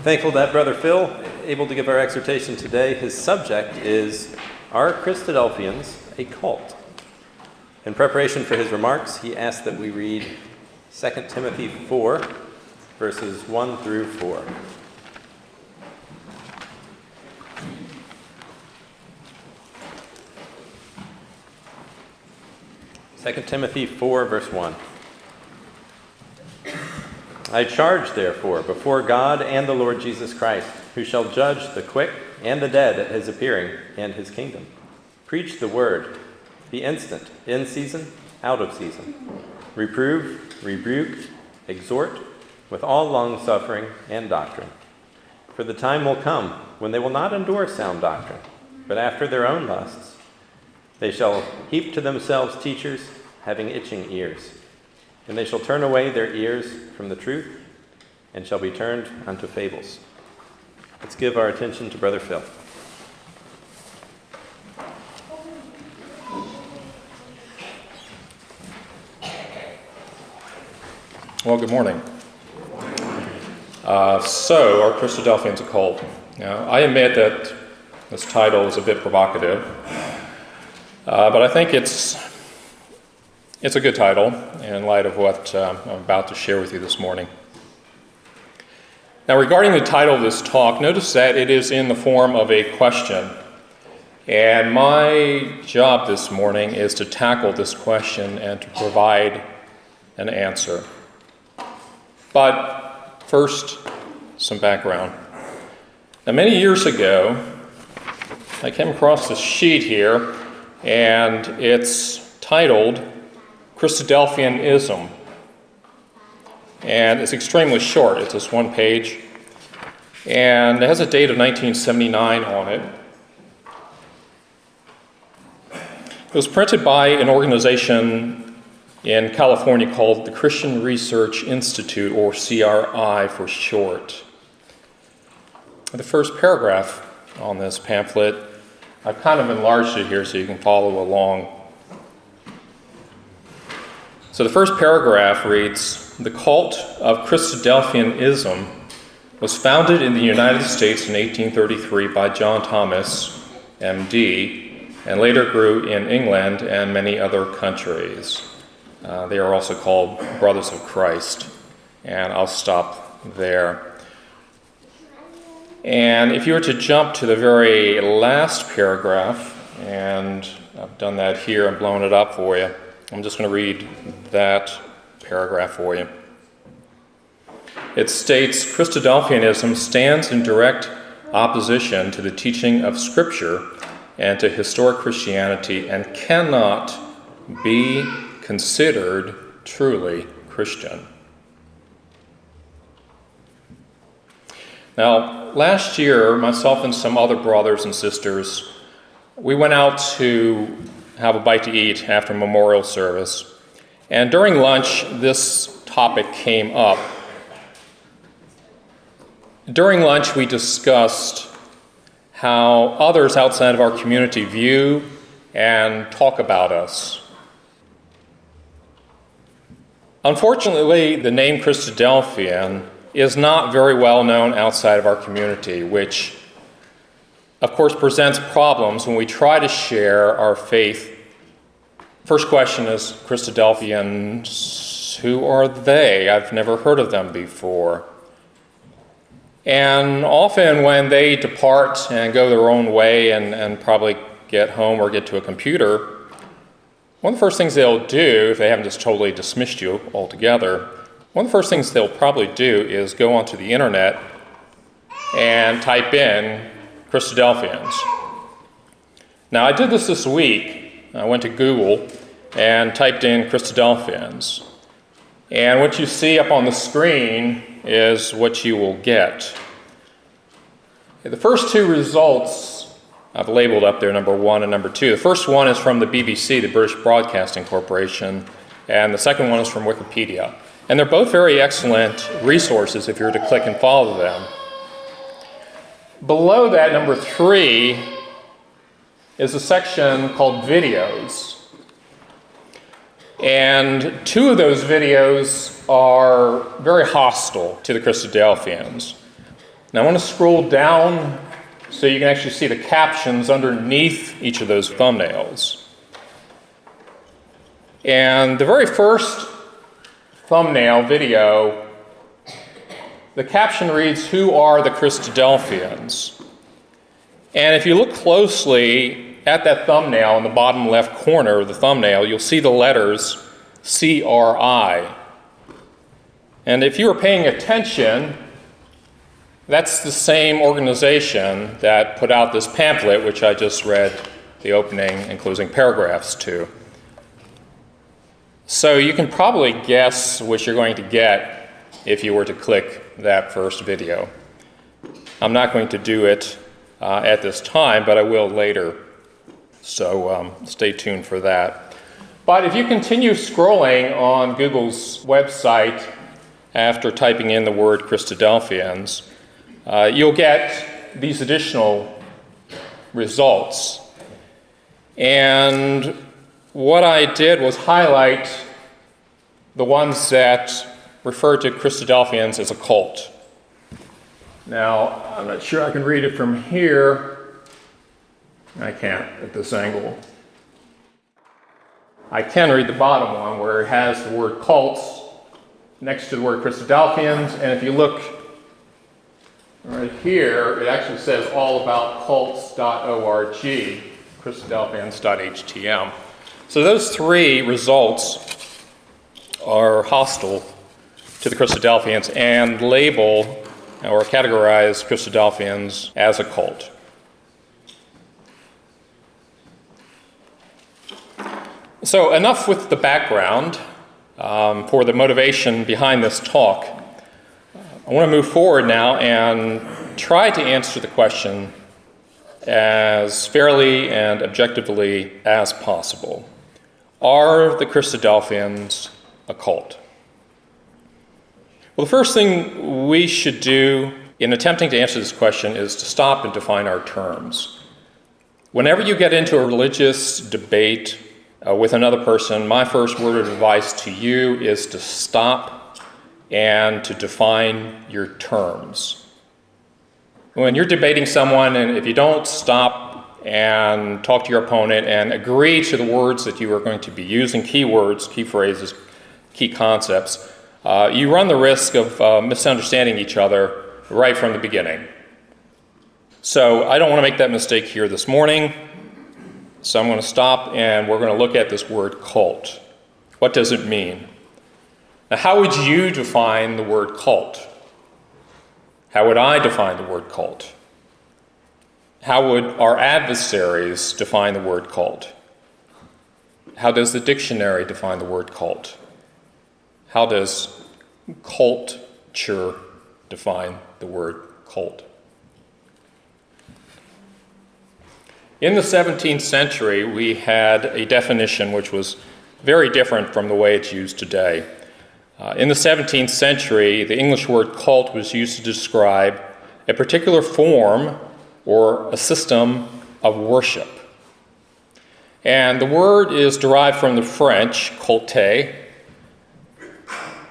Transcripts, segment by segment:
Thankful that Brother Phil able to give our exhortation today. His subject is, Are Christadelphians a Cult? In preparation for his remarks, he asked that we read 2 Timothy 4, verses 1 through 4. Second Timothy 4, verse 1. I charge, therefore, before God and the Lord Jesus Christ, who shall judge the quick and the dead at his appearing and his kingdom. Preach the word. Be instant, in season, out of season. Reprove, rebuke, exhort, with all longsuffering and doctrine. For the time will come when they will not endure sound doctrine, but after their own lusts they shall heap to themselves teachers having itching ears. And they shall turn away their ears from the truth, and shall be turned unto fables. Let's give our attention to Brother Phil. Well, good morning. So, are Christadelphians a cult? Now, I admit that this title is a bit provocative, but I think it's a good title in light of what I'm about to share with you this morning. Now, regarding the title of this talk, notice that it is in the form of a question. And my job this morning is to tackle this question and to provide an answer. But first, some background. Now, many years ago, I came across this sheet here, and it's titled Christadelphianism. And it's extremely short. It's just one page. And it has a date of 1979 on it. It was printed by an organization in California called the Christian Research Institute, or CRI for short. The first paragraph on this pamphlet, I've kind of enlarged it here so you can follow along. So the first paragraph reads, "The cult of Christadelphianism was founded in the United States in 1833 by John Thomas, M.D., and later grew in England and many other countries. They are also called Brothers of Christ." And I'll stop there. And if you were to jump to the very last paragraph, and I've done that here and blown it up for you, I'm just going to read that paragraph for you. It states, "Christadelphianism stands in direct opposition to the teaching of Scripture and to historic Christianity and cannot be considered truly Christian." Now, last year, myself and some other brothers and sisters, we went out to have a bite to eat after memorial service. And during lunch, this topic came up. During lunch, we discussed how others outside of our community view and talk about us. Unfortunately, the name Christadelphian is not very well known outside of our community, which of course presents problems when we try to share our faith. First question is, Christadelphians, who are they? I've never heard of them before. And often when they depart and go their own way and probably get home or get to a computer, one of the first things they'll do, if they haven't just totally dismissed you altogether, one of the first things they'll probably do is go onto the internet and type in Christadelphians. Now, I did this week. I went to Google and typed in Christadelphians. And what you see up on the screen is what you will get. The first two results I've labeled up there, number 1 and number 2. The first one is from the BBC, the British Broadcasting Corporation, and the second one is from Wikipedia. And they're both very excellent resources if you were to click and follow them. Below that, number 3, is a section called videos. And 2 of those videos are very hostile to the Christadelphians. Now I want to scroll down so you can actually see the captions underneath each of those thumbnails. And the very first thumbnail video, the caption reads, "Who are the Christadelphians?" And if you look closely at that thumbnail in the bottom left corner of the thumbnail, you'll see the letters CRI. And if you were paying attention, that's the same organization that put out this pamphlet, which I just read the opening and closing paragraphs to. So you can probably guess what you're going to get if you were to click that first video. I'm not going to do it at this time, but I will later. So stay tuned for that. But if you continue scrolling on Google's website after typing in the word Christadelphians, you'll get these additional results. And what I did was highlight the ones that refer to Christadelphians as a cult. Now, I'm not sure I can read it from here. I can't at this angle. I can read the bottom one where it has the word cults next to the word Christadelphians, and if you look right here, it actually says all about cults.org, Christadelphians.htm. So those three results are hostile to the Christadelphians and label or categorize Christadelphians as a cult. So enough with the background for the motivation behind this talk. I want to move forward now and try to answer the question as fairly and objectively as possible. Are the Christadelphians a cult? Well, the first thing we should do in attempting to answer this question is to stop and define our terms. Whenever you get into a religious debate with another person, my first word of advice to you is to stop and to define your terms. When you're debating someone, and if you don't stop and talk to your opponent and agree to the words that you are going to be using, key words, key phrases, key concepts, you run the risk of misunderstanding each other right from the beginning. So I don't want to make that mistake here this morning. So I'm going to stop and we're going to look at this word cult. What does it mean? Now, how would you define the word cult? How would I define the word cult? How would our adversaries define the word cult? How does the dictionary define the word cult? How does culture define the word cult? In the 17th century, we had a definition which was very different from the way it's used today. In the 17th century, the English word cult was used to describe a particular form or a system of worship. And the word is derived from the French culte,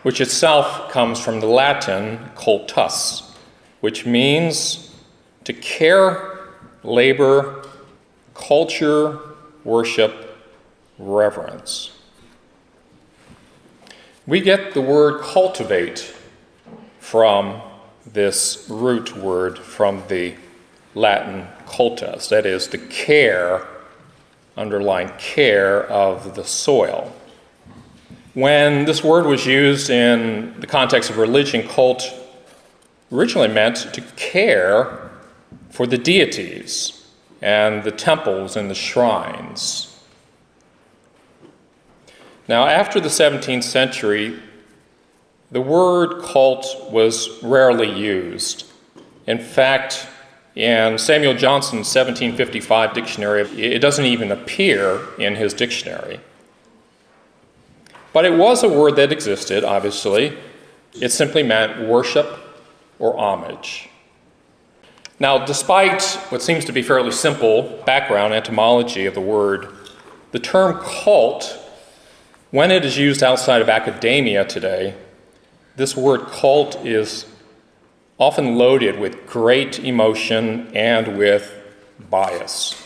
which itself comes from the Latin cultus, which means to care, labor, culture, worship, reverence. We get the word cultivate from this root word from the Latin cultus, that is, the care, underlying care of the soil. When this word was used in the context of religion, cult originally meant to care for the deities and the temples and the shrines. Now, after the 17th century, the word cult was rarely used. In fact, in Samuel Johnson's 1755 dictionary, it doesn't even appear in his dictionary. But it was a word that existed, obviously. It simply meant worship or homage. Now, despite what seems to be fairly simple background etymology of the word, the term cult, when it is used outside of academia today, this word cult is often loaded with great emotion and with bias.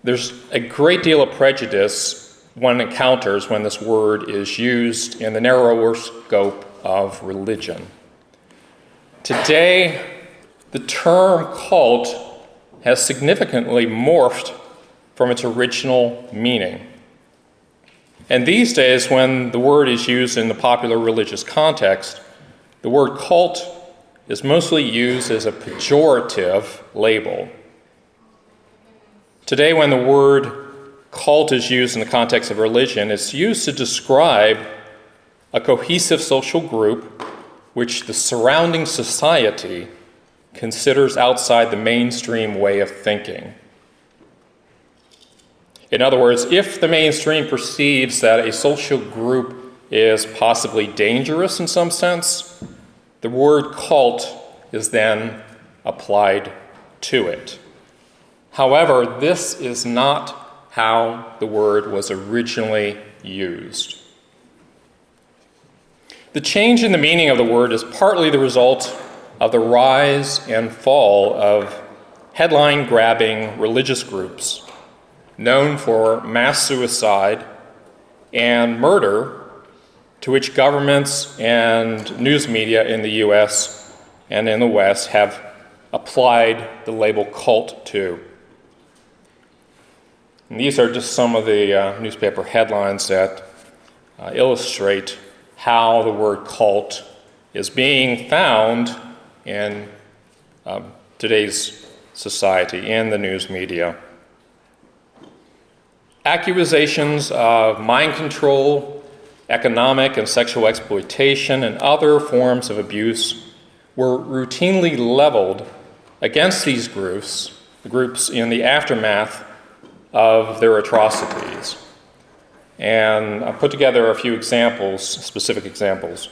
There's a great deal of prejudice one encounters when this word is used in the narrower scope of religion. Today, the term cult has significantly morphed from its original meaning. And these days, when the word is used in the popular religious context, the word cult is mostly used as a pejorative label. Today, when the word cult is used in the context of religion, it's used to describe a cohesive social group which the surrounding society considers outside the mainstream way of thinking. In other words, if the mainstream perceives that a social group is possibly dangerous in some sense, the word cult is then applied to it. However, this is not how the word was originally used. The change in the meaning of the word is partly the result of the rise and fall of headline-grabbing religious groups known for mass suicide and murder, to which governments and news media in the US and in the West have applied the label cult to. And these are just some of the newspaper headlines that illustrate how the word cult is being found in today's society, in the news media. Accusations of mind control, economic and sexual exploitation, and other forms of abuse were routinely leveled against these groups in the aftermath of their atrocities. And I put together a few examples, specific examples.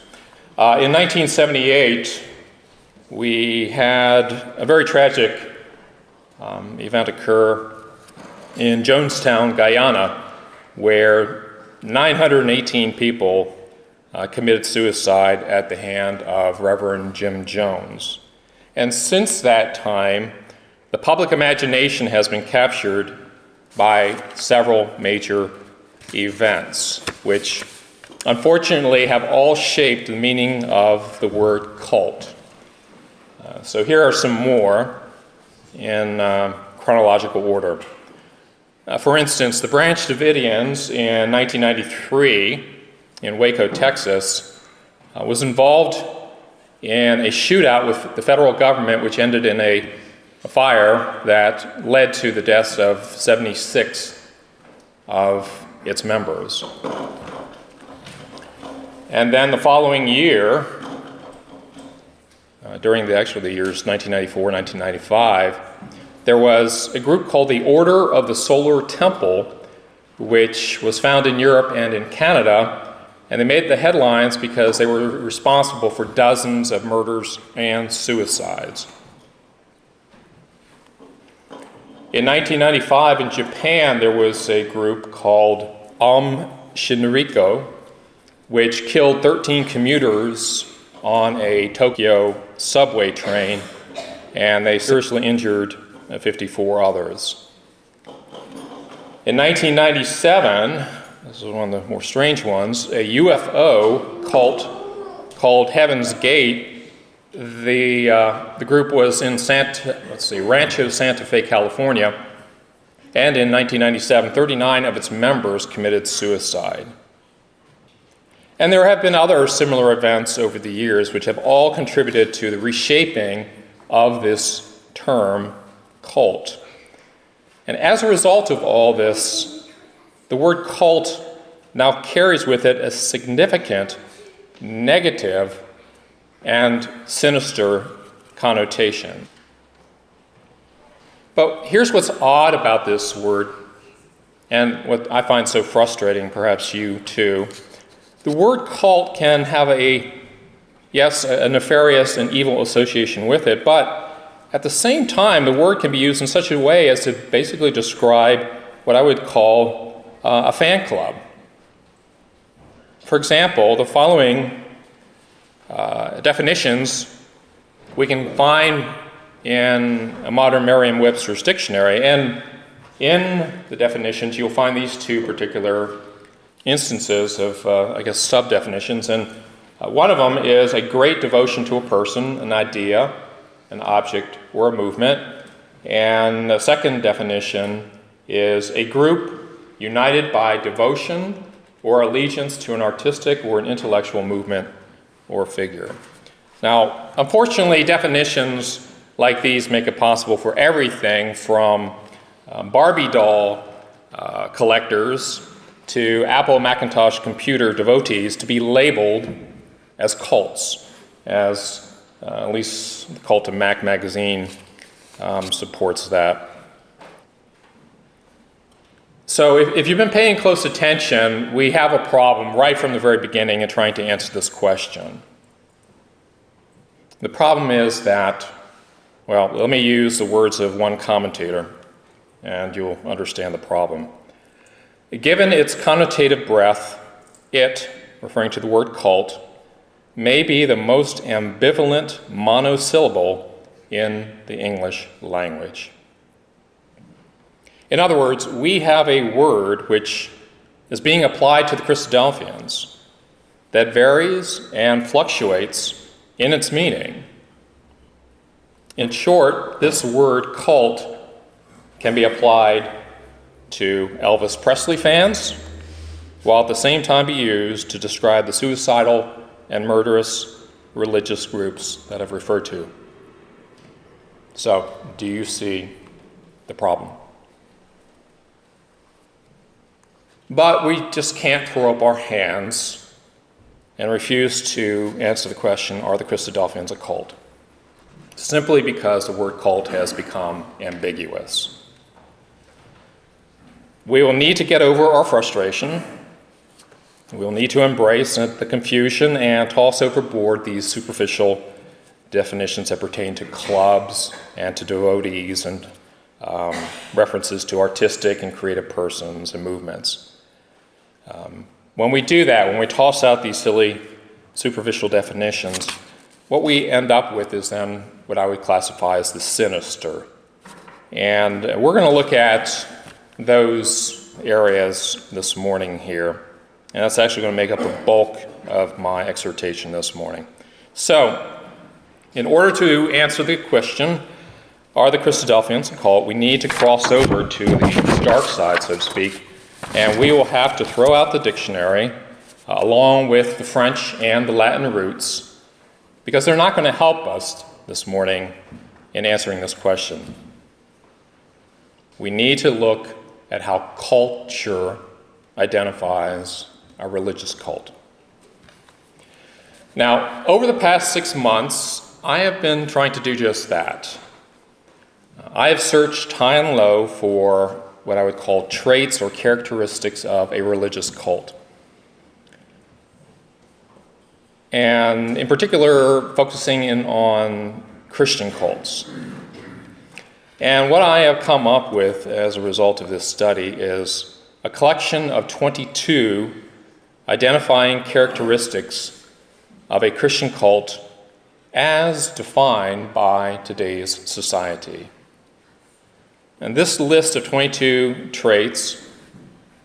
In 1978, we had a very tragic event occur in Jonestown, Guyana, where 918 people committed suicide at the hand of Reverend Jim Jones. And since that time, the public imagination has been captured by several major events, which unfortunately have all shaped the meaning of the word cult. So here are some more in chronological order. For instance, the Branch Davidians in 1993 in Waco, Texas, was involved in a shootout with the federal government, which ended in a fire that led to the deaths of 76 of its members. And then the following year, during the years 1994, 1995, there was a group called the Order of the Solar Temple, which was found in Europe and in Canada, and they made the headlines because they were responsible for dozens of murders and suicides. In 1995 in Japan, there was a group called Shinriko, which killed 13 commuters on a Tokyo subway train, and they seriously injured 54 others. In 1997, this is one of the more strange ones, a UFO cult called Heaven's Gate. The group was in Rancho Santa Fe, California, and in 1997, 39 of its members committed suicide. And there have been other similar events over the years which have all contributed to the reshaping of this term, cult. And as a result of all this, the word cult now carries with it a significant negative and sinister connotation. But here's what's odd about this word, and what I find so frustrating, perhaps you too. The word cult can have a nefarious and evil association with it, but at the same time, the word can be used in such a way as to basically describe what I would call a fan club. For example, the following definitions we can find in a modern Merriam-Webster's dictionary. And in the definitions, you'll find these two particular instances of, sub-definitions. And one of them is a great devotion to a person, an idea, an object, or a movement. And the second definition is a group united by devotion or allegiance to an artistic or an intellectual movement or figure. Now, unfortunately, definitions like these make it possible for everything from Barbie doll collectors to Apple Macintosh computer devotees to be labeled as cults, as at least the Cult of Mac magazine supports that. So if you've been paying close attention, we have a problem right from the very beginning in trying to answer this question. The problem is that, well, let me use the words of one commentator, and you'll understand the problem. Given its connotative breadth, it, referring to the word cult, may be the most ambivalent monosyllable in the English language. In other words, we have a word which is being applied to the Christadelphians that varies and fluctuates in its meaning. In short, this word cult can be applied to Elvis Presley fans, while at the same time be used to describe the suicidal and murderous religious groups that I've referred to. So, do you see the problem? But we just can't throw up our hands and refuse to answer the question, are the Christadelphians a cult? Simply because the word cult has become ambiguous. We will need to get over our frustration. We'll need to embrace the confusion and toss overboard these superficial definitions that pertain to clubs and to devotees and references to artistic and creative persons and movements. When we do that, when we toss out these silly superficial definitions, what we end up with is then what I would classify as the sinister. And we're going to look at those areas this morning here. And that's actually going to make up the bulk of my exhortation this morning. So, in order to answer the question, are the Christadelphians a cult, we need to cross over to the dark side, so to speak, and we will have to throw out the dictionary along with the French and the Latin roots, because they're not going to help us this morning in answering this question. We need to look at how culture identifies a religious cult. Now, over the past 6 months, I have been trying to do just that. I have searched high and low for what I would call traits or characteristics of a religious cult. And in particular, focusing in on Christian cults. And what I have come up with as a result of this study is a collection of 22 identifying characteristics of a Christian cult as defined by today's society. And this list of 22 traits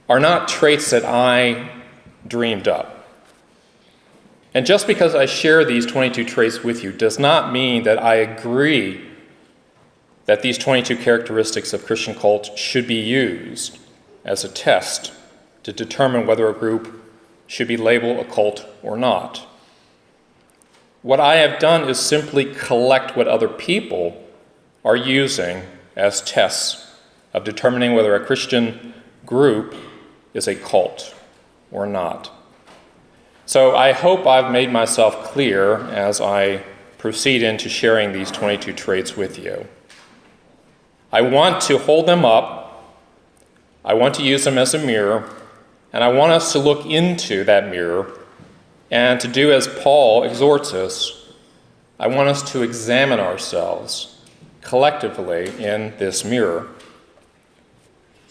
are not traits that I dreamed up. And just because I share these 22 traits with you does not mean that I agree that these 22 characteristics of Christian cults should be used as a test to determine whether a group should be labeled a cult or not. What I have done is simply collect what other people are using as tests of determining whether a Christian group is a cult or not. So I hope I've made myself clear as I proceed into sharing these 22 traits with you. I want to hold them up, I want to use them as a mirror, and I want us to look into that mirror and to do as Paul exhorts us. I want us to examine ourselves collectively in this mirror.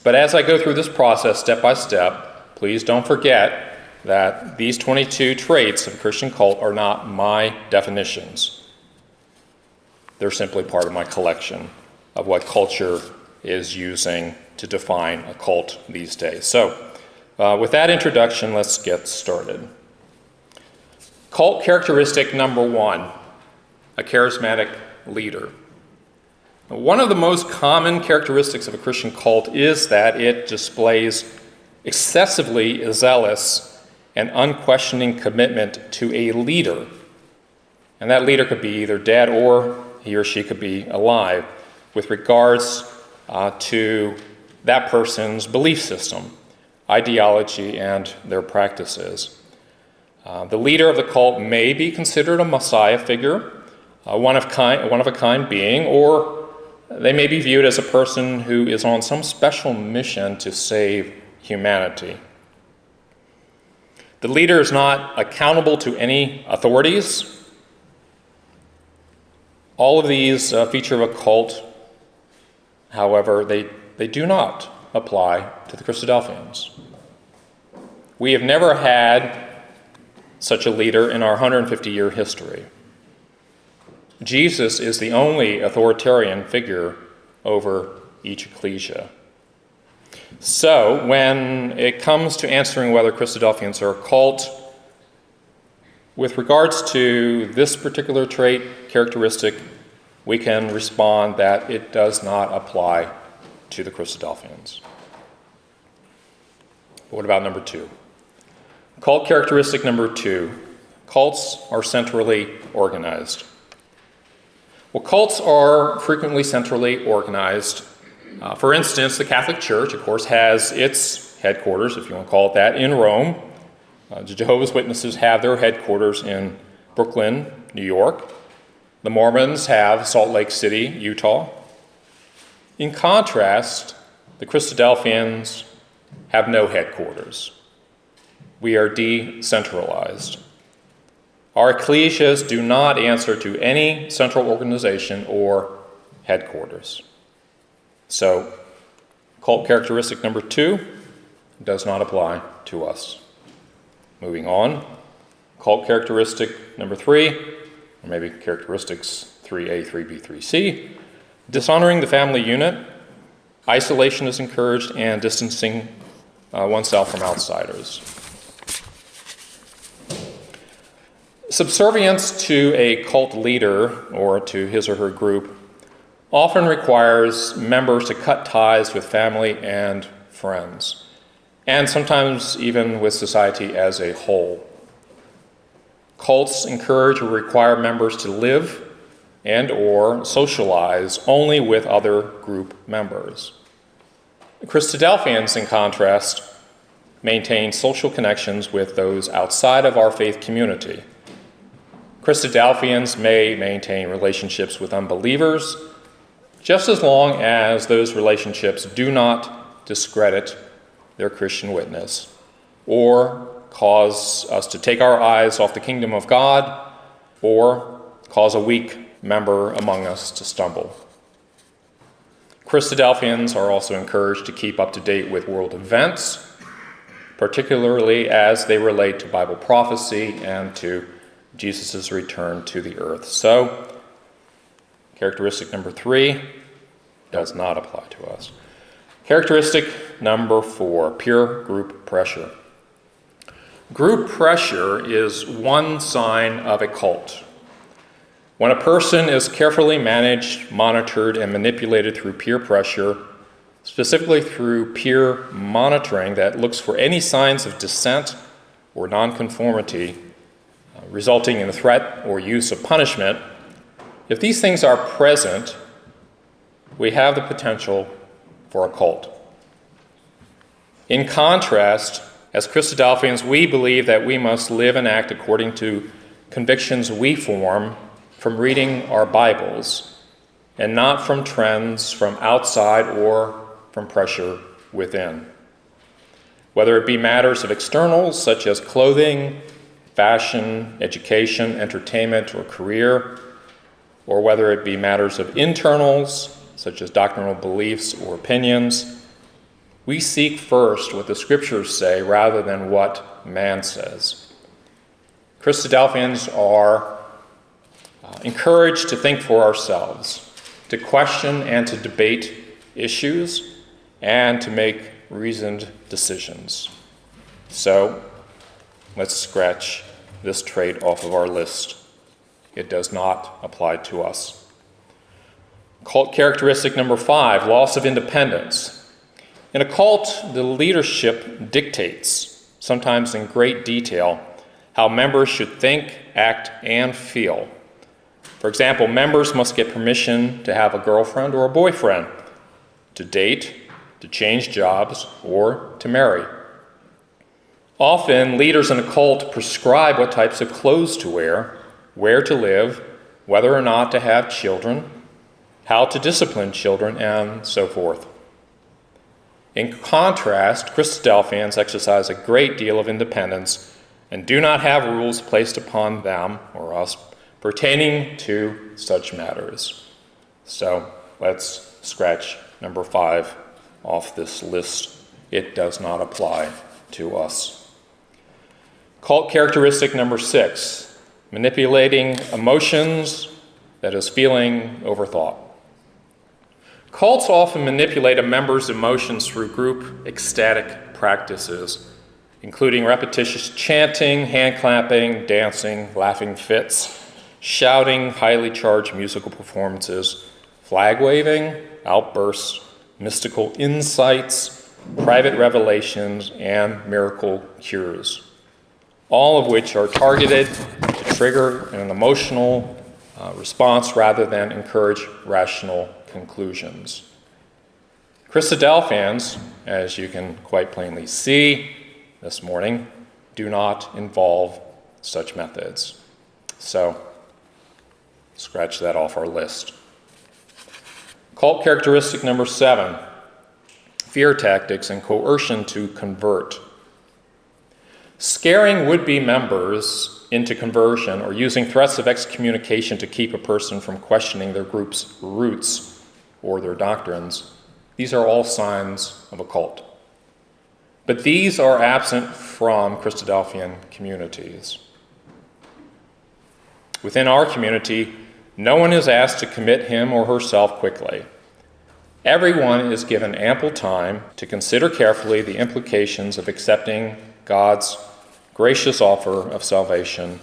But as I go through this process step by step, please don't forget that these 22 traits of a Christian cult are not my definitions. They're simply part of my collection of what culture is using to define a cult these days. So, with that introduction, let's get started. Cult characteristic number 1, a charismatic leader. One of the most common characteristics of a Christian cult is that it displays excessively zealous and unquestioning commitment to a leader. And that leader could be either dead or he or she could be alive with regards to that person's belief system, ideology, and their practices. The leader of the cult may be considered a Messiah figure, one of a kind being, or they may be viewed as a person who is on some special mission to save humanity. The leader is not accountable to any authorities. All of these feature of a cult, however, they do not apply to the Christadelphians. We have never had such a leader in our 150-year history. Jesus is the only authoritarian figure over each ecclesia. So, when it comes to answering whether Christadelphians are a cult, with regards to this particular trait, characteristic, we can respond that it does not apply to the Christadelphians. What about number 2? Cult characteristic number 2, cults are centrally organized. Well, cults are frequently centrally organized. For instance, the Catholic Church, of course, has its headquarters, if you want to call it that, in Rome. The Jehovah's Witnesses have their headquarters in Brooklyn, New York. The Mormons have Salt Lake City, Utah. In contrast, the Christadelphians have no headquarters. We are decentralized. Our ecclesias do not answer to any central organization or headquarters. So, cult characteristic number 2 does not apply to us. Moving on, cult characteristic number 3, or maybe characteristics 3A, 3B, 3C, dishonoring the family unit, isolation is encouraged, and distancing oneself from outsiders. Subservience to a cult leader or to his or her group often requires members to cut ties with family and friends, and sometimes even with society as a whole. Cults encourage or require members to live and or socialize only with other group members. Christadelphians, in contrast, maintain social connections with those outside of our faith community. Christadelphians may maintain relationships with unbelievers, just as long as those relationships do not discredit their Christian witness or cause us to take our eyes off the kingdom of God or cause a weak member among us to stumble. Christadelphians are also encouraged to keep up to date with world events, particularly as they relate to Bible prophecy and to Jesus' return to the earth. So, characteristic number 3 does not apply to us. Characteristic number 4, pure group pressure. Group pressure is one sign of a cult. When a person is carefully managed, monitored, and manipulated through peer pressure, specifically through peer monitoring that looks for any signs of dissent or nonconformity, resulting in the threat or use of punishment, if these things are present, we have the potential for a cult. In contrast, as Christadelphians, we believe that we must live and act according to convictions we form from reading our Bibles, and not from trends from outside or from pressure within. Whether it be matters of externals such as clothing, fashion, education, entertainment, or career, or whether it be matters of internals such as doctrinal beliefs or opinions, We seek first what the Scriptures say rather than what man says. Christadelphians are encouraged to think for ourselves, to question and to debate issues, and to make reasoned decisions. So, let's scratch this trait off of our list. It does not apply to us. Cult characteristic number 5, loss of independence. In a cult, the leadership dictates, sometimes in great detail, how members should think, act, and feel. For example, members must get permission to have a girlfriend or a boyfriend, to date, to change jobs, or to marry. Often, leaders in a cult prescribe what types of clothes to wear, where to live, whether or not to have children, how to discipline children, and so forth. In contrast, Christadelphians exercise a great deal of independence and do not have rules placed upon them, or us, pertaining to such matters. So let's scratch number 5 off this list. It does not apply to us. Cult characteristic number 6, manipulating emotions, that is, feeling over thought. Cults often manipulate a member's emotions through group ecstatic practices, including repetitious chanting, hand clapping, dancing, laughing fits, shouting, highly charged musical performances, flag waving, outbursts, mystical insights, private revelations, and miracle cures, all of which are targeted to trigger an emotional response rather than encourage rational conclusions. Christadelphians, as you can quite plainly see this morning, do not involve such methods. So, scratch that off our list. Cult characteristic number 7, fear tactics and coercion to convert. Scaring would-be members into conversion or using threats of excommunication to keep a person from questioning their group's roots or their doctrines, these are all signs of a cult. But these are absent from Christadelphian communities. Within our community, no one is asked to commit him or herself quickly. Everyone is given ample time to consider carefully the implications of accepting God's gracious offer of salvation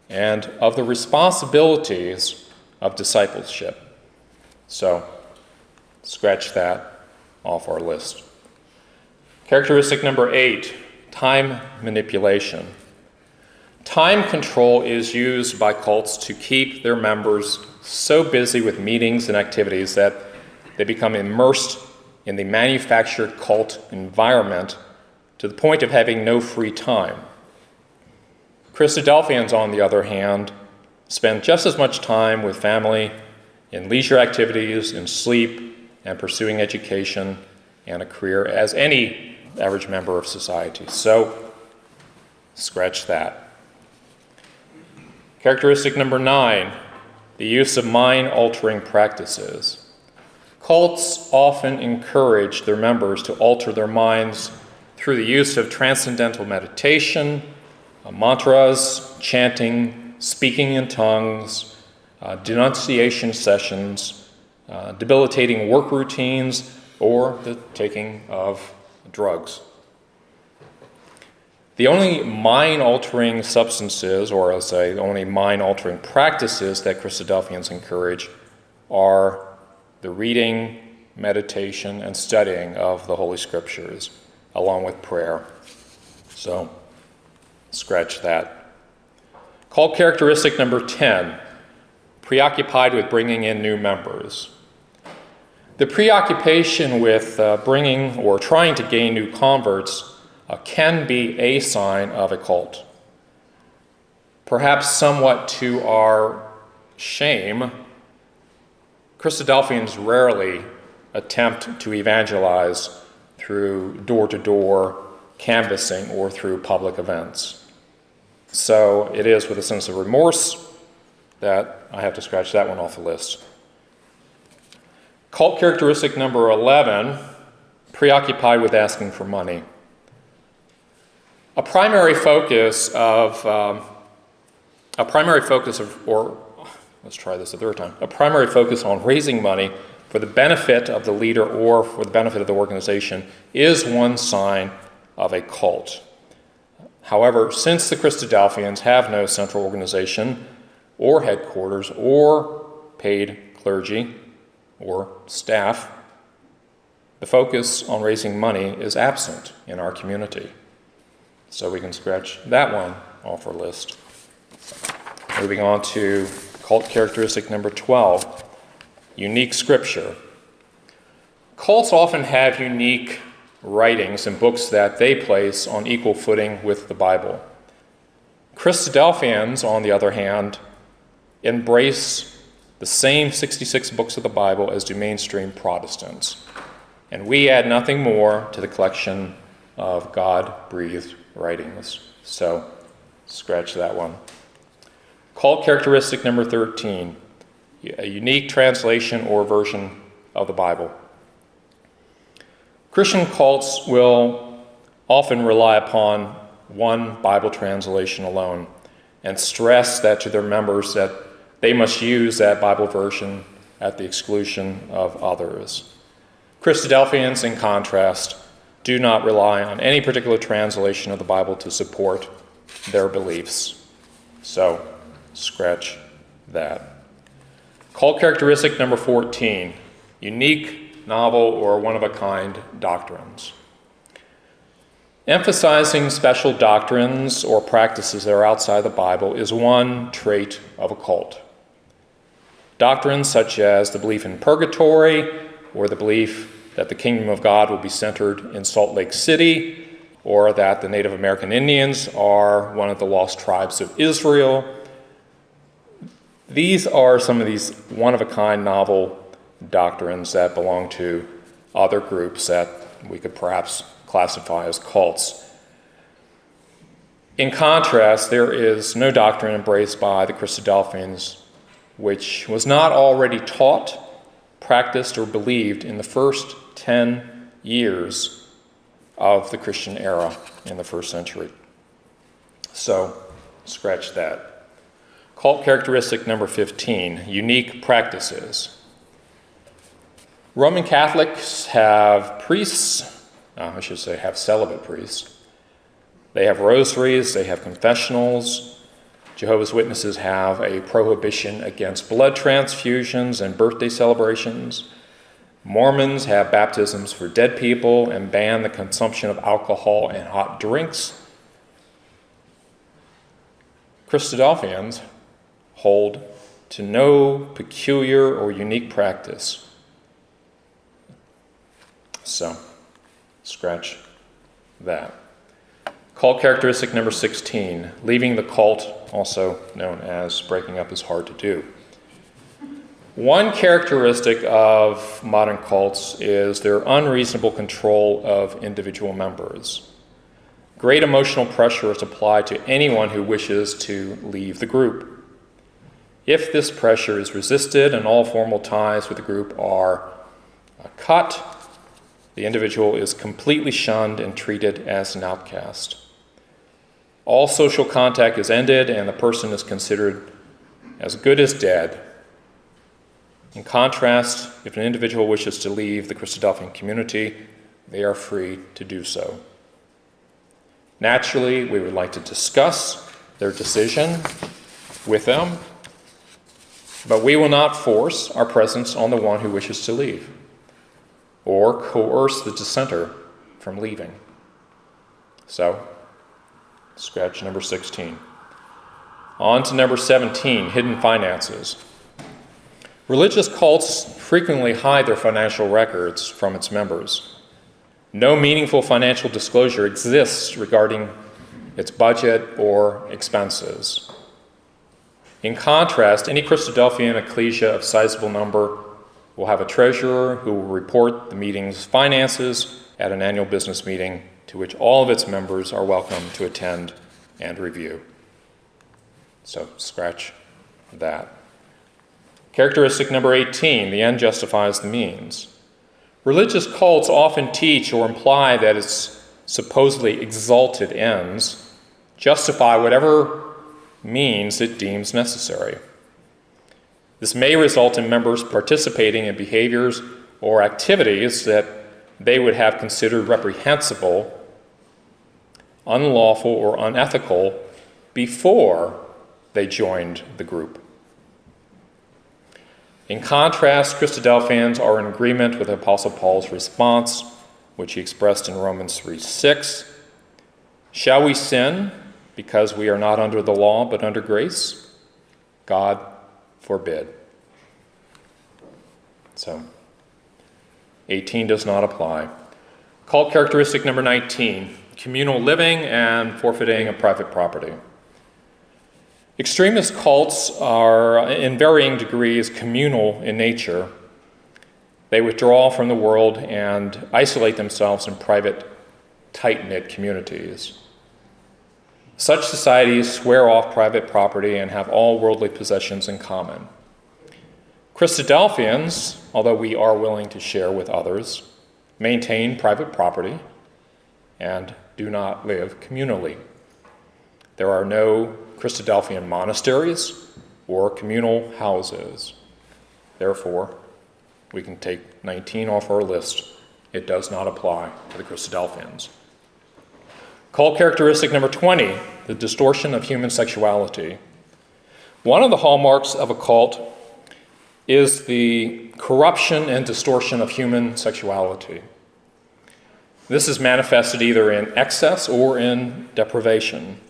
and of the responsibilities of discipleship. So, scratch that off our list. Characteristic number 8, time manipulation. Time control is used by cults to keep their members so busy with meetings and activities that they become immersed in the manufactured cult environment to the point of having no free time. Christadelphians, on the other hand, spend just as much time with family, in leisure activities, in sleep, and pursuing education and a career as any average member of society. So, scratch that. Characteristic number 9, the use of mind-altering practices. Cults often encourage their members to alter their minds through the use of transcendental meditation, mantras, chanting, speaking in tongues, denunciation sessions, debilitating work routines, or the taking of drugs. The only mind-altering substances, or I'll say the only mind-altering practices that Christadelphians encourage are the reading, meditation, and studying of the Holy Scriptures, along with prayer. So, scratch that. Cult characteristic number 10, preoccupied with bringing in new members. The preoccupation with bringing or trying to gain new converts can be a sign of a cult. Perhaps somewhat to our shame, Christadelphians rarely attempt to evangelize through door-to-door canvassing or through public events. So it is with a sense of remorse that I have to scratch that one off the list. Cult characteristic number 11, preoccupied with asking for money. A primary focus of on raising money for the benefit of the leader or for the benefit of the organization is one sign of a cult. However, since the Christadelphians have no central organization or headquarters or paid clergy or staff, the focus on raising money is absent in our community. So we can scratch that one off our list. Moving on to cult characteristic number 12, unique scripture. Cults often have unique writings and books that they place on equal footing with the Bible. Christadelphians, on the other hand, embrace the same 66 books of the Bible as do mainstream Protestants. And we add nothing more to the collection of God-breathed writings. So, scratch that one. Cult characteristic number 13, a unique translation or version of the Bible. Christian cults will often rely upon one Bible translation alone and stress that to their members that they must use that Bible version at the exclusion of others. Christadelphians, in contrast, do not rely on any particular translation of the Bible to support their beliefs. So, scratch that. Cult characteristic number 14, unique, novel, or one-of-a-kind doctrines. Emphasizing special doctrines or practices that are outside the Bible is one trait of a cult. Doctrines such as the belief in purgatory, or the belief that the kingdom of God will be centered in Salt Lake City, or that the Native American Indians are one of the lost tribes of Israel. These are some of these one-of-a-kind novel doctrines that belong to other groups that we could perhaps classify as cults. In contrast, there is no doctrine embraced by the Christadelphians which was not already taught, practiced, or believed in the first 10 years of the Christian era in the first century. So, scratch that. Cult characteristic number 15, unique practices. Roman Catholics have priests, have celibate priests. They have rosaries, they have confessionals. Jehovah's Witnesses have a prohibition against blood transfusions and birthday celebrations. Mormons have baptisms for dead people and ban the consumption of alcohol and hot drinks. Christadelphians hold to no peculiar or unique practice. So, scratch that. Cult characteristic number 16, leaving the cult, also known as breaking up, is hard to do. One characteristic of modern cults is their unreasonable control of individual members. Great emotional pressure is applied to anyone who wishes to leave the group. If this pressure is resisted and all formal ties with the group are cut, the individual is completely shunned and treated as an outcast. All social contact is ended and the person is considered as good as dead. In contrast, if an individual wishes to leave the Christadelphian community, they are free to do so. Naturally, we would like to discuss their decision with them, but we will not force our presence on the one who wishes to leave or coerce the dissenter from leaving. So, scratch number 16. On to number 17, hidden finances. Religious cults frequently hide their financial records from its members. No meaningful financial disclosure exists regarding its budget or expenses. In contrast, any Christadelphian ecclesia of sizable number will have a treasurer who will report the meeting's finances at an annual business meeting to which all of its members are welcome to attend and review. So, scratch that. Characteristic number 18, the end justifies the means. Religious cults often teach or imply that its supposedly exalted ends justify whatever means it deems necessary. This may result in members participating in behaviors or activities that they would have considered reprehensible, unlawful, or unethical before they joined the group. In contrast, Christadelphians are in agreement with the Apostle Paul's response, which he expressed in Romans 3:6. Shall we sin because we are not under the law but under grace? God forbid. So, 18 does not apply. Cult characteristic number 19, communal living and forfeiting of private property. Extremist cults are, in varying degrees, communal in nature. They withdraw from the world and isolate themselves in private, tight-knit communities. Such societies swear off private property and have all worldly possessions in common. Christadelphians, although we are willing to share with others, maintain private property and do not live communally. There are no Christadelphian monasteries or communal houses. Therefore, we can take 19 off our list. It does not apply to the Christadelphians. Cult characteristic number 20, the distortion of human sexuality. One of the hallmarks of a cult is the corruption and distortion of human sexuality. This is manifested either in excess or in deprivation.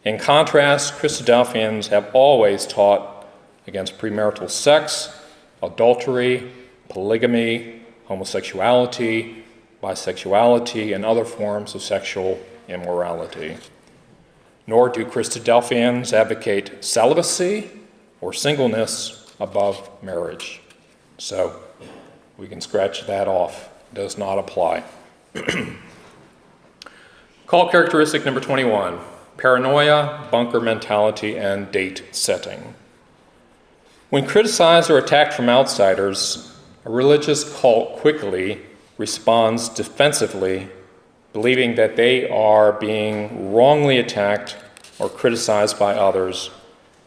In contrast, Christadelphians have always taught against premarital sex, adultery, polygamy, homosexuality, bisexuality, and other forms of sexual immorality. Nor do Christadelphians advocate celibacy or singleness above marriage. So we can scratch that off. It does not apply. Cult characteristic number 21. Paranoia, bunker mentality, and date setting. When criticized or attacked from outsiders, a religious cult quickly responds defensively, believing that they are being wrongly attacked or criticized by others,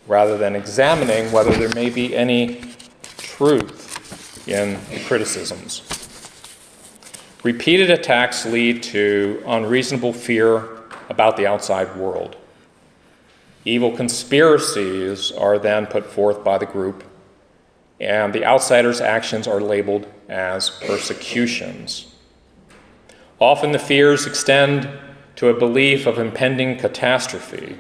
rather than examining whether there may be any truth in the criticisms. Repeated attacks lead to unreasonable fear about the outside world. Evil conspiracies are then put forth by the group, and the outsiders' actions are labeled as persecutions. Often the fears extend to a belief of impending catastrophe.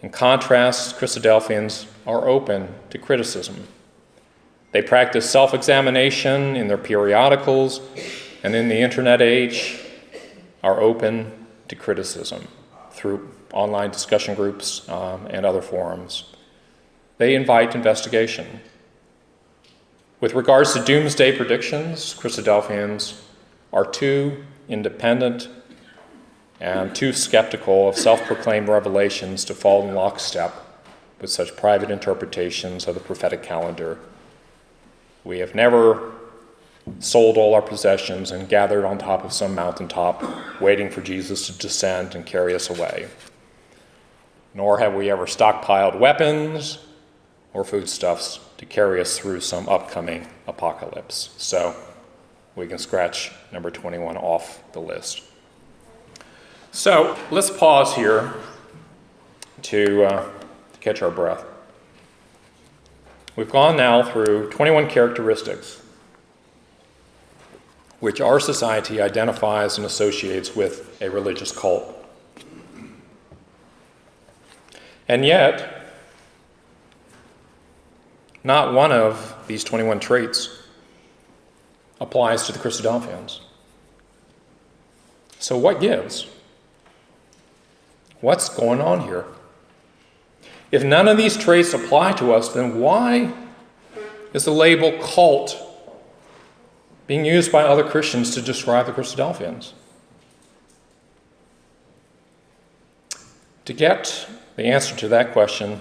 In contrast, Christadelphians are open to criticism. They practice self-examination in their periodicals, and in the internet age are open to criticism through online discussion groups and other forums. They invite investigation. With regards to doomsday predictions, Christadelphians are too independent and too skeptical of self-proclaimed revelations to fall in lockstep with such private interpretations of the prophetic calendar. We have never sold all our possessions and gathered on top of some mountaintop, waiting for Jesus to descend and carry us away. Nor have we ever stockpiled weapons or foodstuffs to carry us through some upcoming apocalypse. So we can scratch number 21 off the list. So let's pause here to catch our breath. We've gone now through 21 characteristics which our society identifies and associates with a religious cult. And yet, not one of these 21 traits applies to the Christadelphians. So what gives? What's going on here? If none of these traits apply to us, then why is the label cult being used by other Christians to describe the Christadelphians? To get the answer to that question,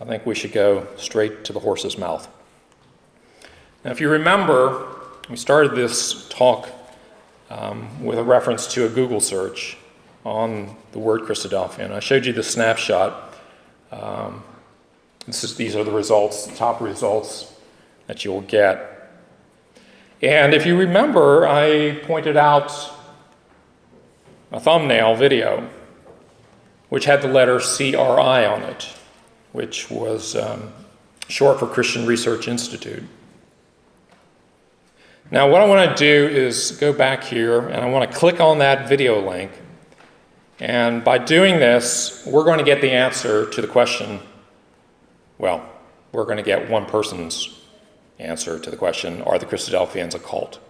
I think we should go straight to the horse's mouth. Now, if you remember we started this talk with a reference to a Google search on the word Christadelphian. I showed you the snapshot. These are the results, the top results that you'll get. And if you remember, I pointed out a thumbnail video which had the letter CRI on it, which was short for Christian Research Institute. Now what I want to do is go back here and I want to click on that video link, and by doing this we're going to get the answer to the question. Well, we're going to get one person's answer to the question, are the Christadelphians a cult?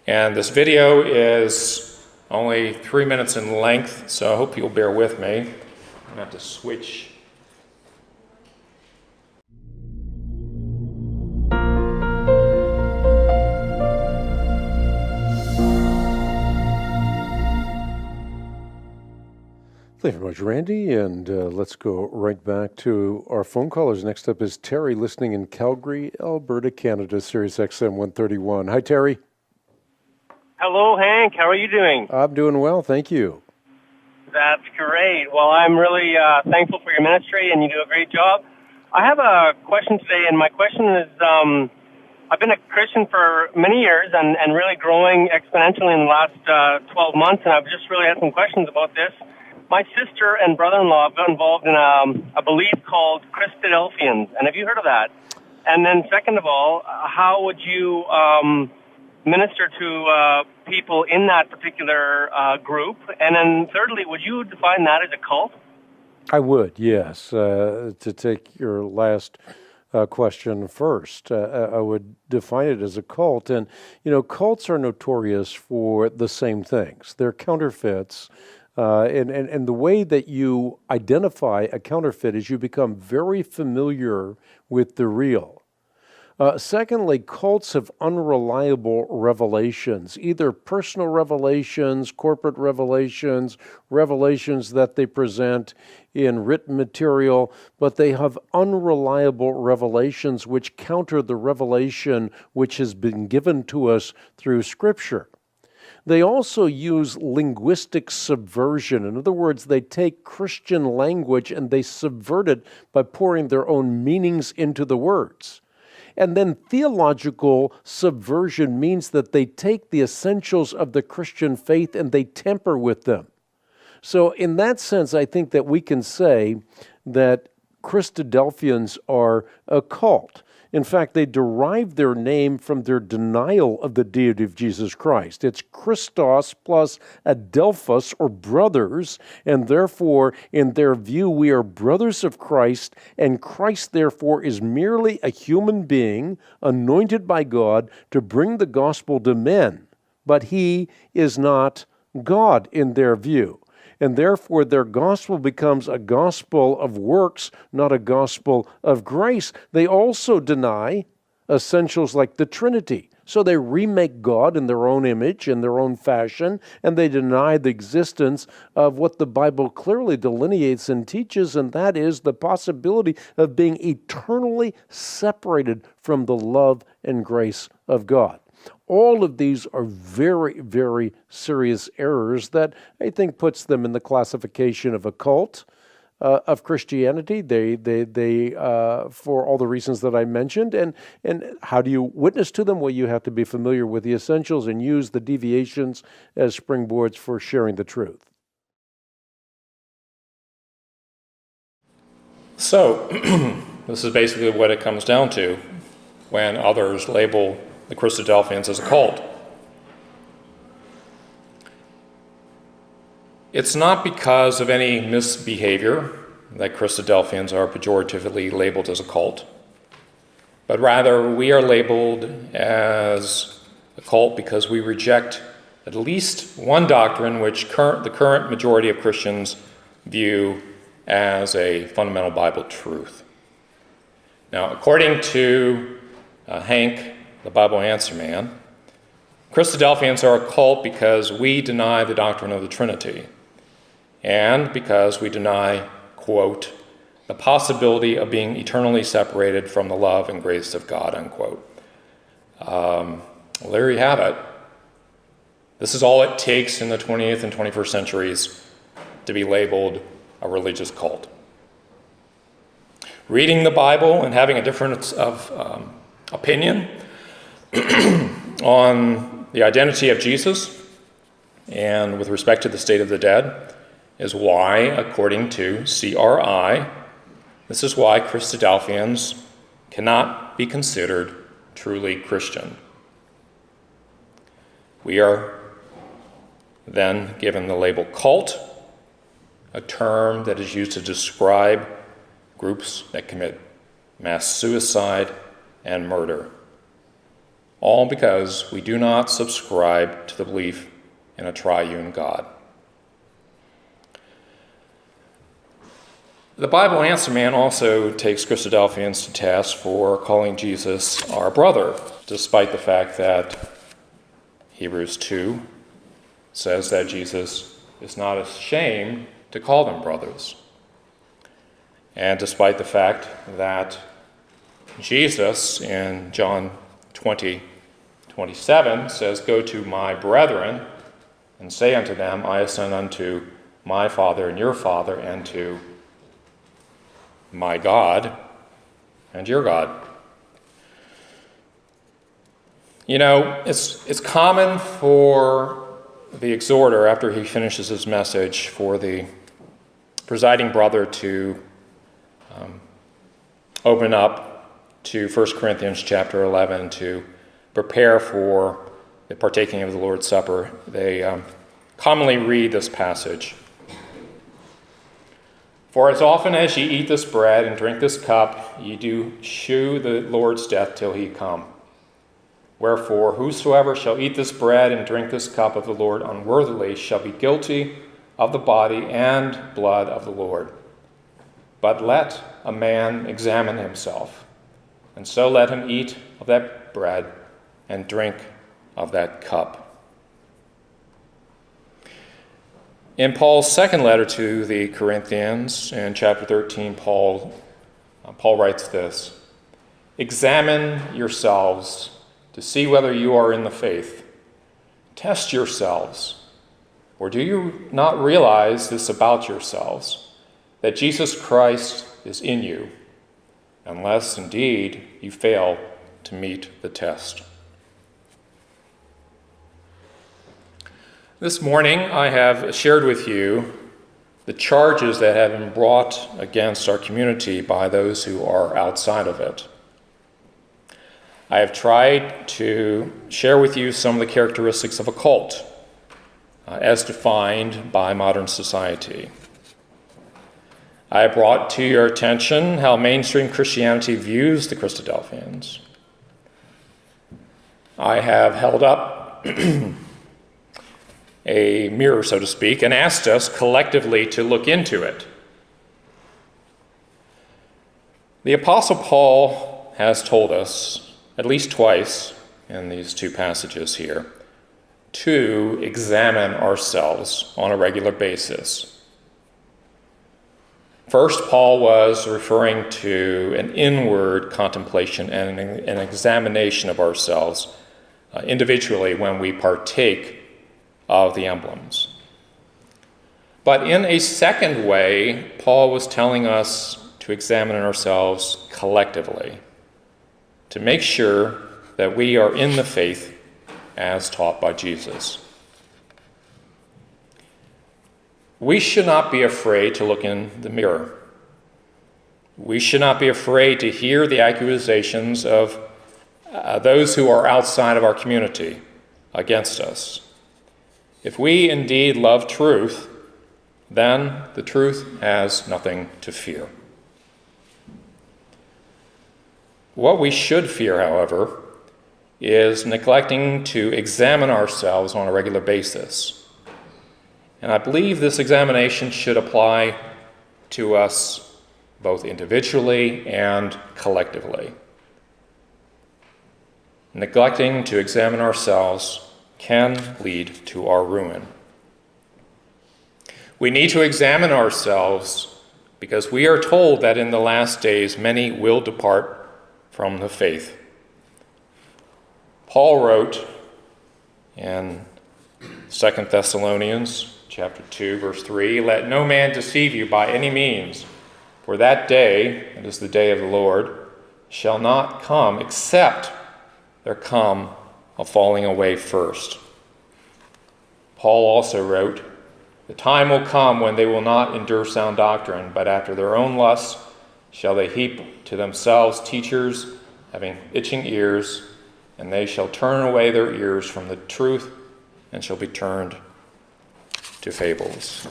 And this video is only 3 minutes in length, so I hope you'll bear with me. I'm going to have to switch. Thank you very much, Randy, and let's go right back to our phone callers. Next up is Terry, listening in Calgary, Alberta, Canada, Sirius XM 131. Hi, Terry. Hello, Hank. How are you doing? I'm doing well, thank you. That's great. Well, I'm really thankful for your ministry, and you do a great job. I have a question today, and my question is, I've been a Christian for many years and really growing exponentially in the last 12 months, and I've just really had some questions about this. My sister and brother-in-law got involved in a belief called Christadelphians, and have you heard of that? And then second of all, how would you minister to people in that particular group? And then thirdly, would you define that as a cult? I would, yes. To take your last question first, I would define it as a cult. And, cults are notorious for the same things. They're counterfeits. And the way that you identify a counterfeit is you become very familiar with the real. Secondly, cults have unreliable revelations, either personal revelations, corporate revelations, revelations that they present in written material, but they have unreliable revelations which counter the revelation which has been given to us through Scripture. They also use linguistic subversion. In other words, they take Christian language and they subvert it by pouring their own meanings into the words. And then theological subversion means that they take the essentials of the Christian faith and they tamper with them. So in that sense, I think that we can say that Christadelphians are a cult. In fact, they derive their name from their denial of the deity of Jesus Christ. It's Christos plus Adelphos, or brothers, and therefore, in their view, we are brothers of Christ, and Christ, therefore, is merely a human being anointed by God to bring the gospel to men, but he is not God in their view. And therefore, their gospel becomes a gospel of works, not a gospel of grace. They also deny essentials like the Trinity. So they remake God in their own image, in their own fashion, and they deny the existence of what the Bible clearly delineates and teaches, and that is the possibility of being eternally separated from the love and grace of God. All of these are very, very serious errors that I think puts them in the classification of a cult of Christianity. They for all the reasons that I mentioned. And how do you witness to them? Well, you have to be familiar with the essentials and use the deviations as springboards for sharing the truth. So, this is basically what it comes down to when others label the Christadelphians as a cult. It's not because of any misbehavior that Christadelphians are pejoratively labeled as a cult, but rather we are labeled as a cult because we reject at least one doctrine which the current majority of Christians view as a fundamental Bible truth. Now, according to Hank, the Bible Answer Man, Christadelphians are a cult because we deny the doctrine of the Trinity, and because we deny, quote, the possibility of being eternally separated from the love and grace of God, unquote. Well, there you have it. This is all it takes in the 20th and 21st centuries to be labeled a religious cult. Reading the Bible and having a difference of opinion on the identity of Jesus and with respect to the state of the dead is why, according to CRI, this is why Christadelphians cannot be considered truly Christian. We are then given the label cult, a term that is used to describe groups that commit mass suicide and murder, all because we do not subscribe to the belief in a triune God. The Bible Answer Man also takes Christadelphians to task for calling Jesus our brother, despite the fact that Hebrews 2 says that Jesus is not ashamed to call them brothers. And despite the fact that Jesus in John 20:27 says, "Go to my brethren and say unto them, I ascend unto my Father and your Father, and to my God and your God." You know, it's common for the exhorter, after he finishes his message, for the presiding brother to open up to 1 Corinthians chapter 11 to prepare for the partaking of the Lord's Supper. They commonly read this passage. "For as often as ye eat this bread and drink this cup, ye do shew the Lord's death till he come. Wherefore, whosoever shall eat this bread and drink this cup of the Lord unworthily shall be guilty of the body and blood of the Lord. But let a man examine himself, and so let him eat of that bread and drink of that cup." In Paul's second letter to the Corinthians, in chapter 13, Paul writes this: "Examine yourselves to see whether you are in the faith. Test yourselves. Or do you not realize this about yourselves, that Jesus Christ is in you, unless indeed you fail to meet the test?" This morning I have shared with you the charges that have been brought against our community by those who are outside of it. I have tried to share with you some of the characteristics of a cult, as defined by modern society. I have brought to your attention how mainstream Christianity views the Christadelphians. I have held up a mirror, so to speak, and asked us collectively to look into it. The Apostle Paul has told us, at least twice in these two passages here, to examine ourselves on a regular basis. First, Paul was referring to an inward contemplation and an examination of ourselves individually when we partake of the emblems. But in a second way, Paul was telling us to examine ourselves collectively, to make sure that we are in the faith as taught by Jesus. We should not be afraid to look in the mirror. We should not be afraid to hear the accusations of those who are outside of our community against us. If we indeed love truth, then the truth has nothing to fear. What we should fear, however, is neglecting to examine ourselves on a regular basis. And I believe this examination should apply to us both individually and collectively. Neglecting to examine ourselves can lead to our ruin. We need to examine ourselves because we are told that in the last days many will depart from the faith. Paul wrote in 2 Thessalonians chapter 2, verse 3, "Let no man deceive you by any means, for that day, it is the day of the Lord, shall not come except there come a falling away first." Paul also wrote, "The time will come when they will not endure sound doctrine, but after their own lusts shall they heap to themselves teachers having itching ears, and they shall turn away their ears from the truth and shall be turned to fables."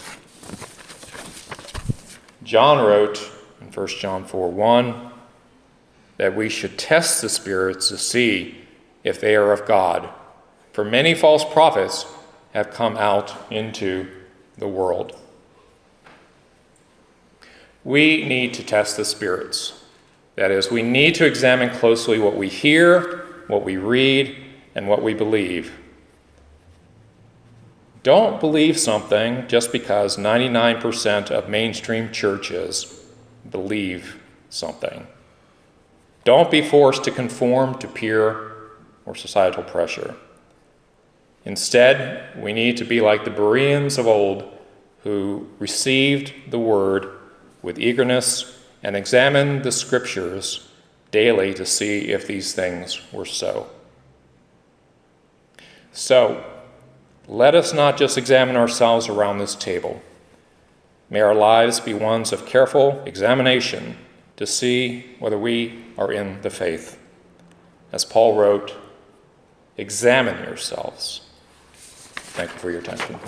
John wrote in 1 John 4:1 that we should test the spirits to see if they are of God, for many false prophets have come out into the world. We need to test the spirits. That is, we need to examine closely what we hear, what we read, and what we believe. Don't believe something just because 99% of mainstream churches believe something. Don't be forced to conform to peer or societal pressure. Instead, we need to be like the Bereans of old who received the word with eagerness and examined the scriptures daily to see if these things were so. So, let us not just examine ourselves around this table. May our lives be ones of careful examination to see whether we are in the faith. As Paul wrote, examine yourselves. Thank you for your attention.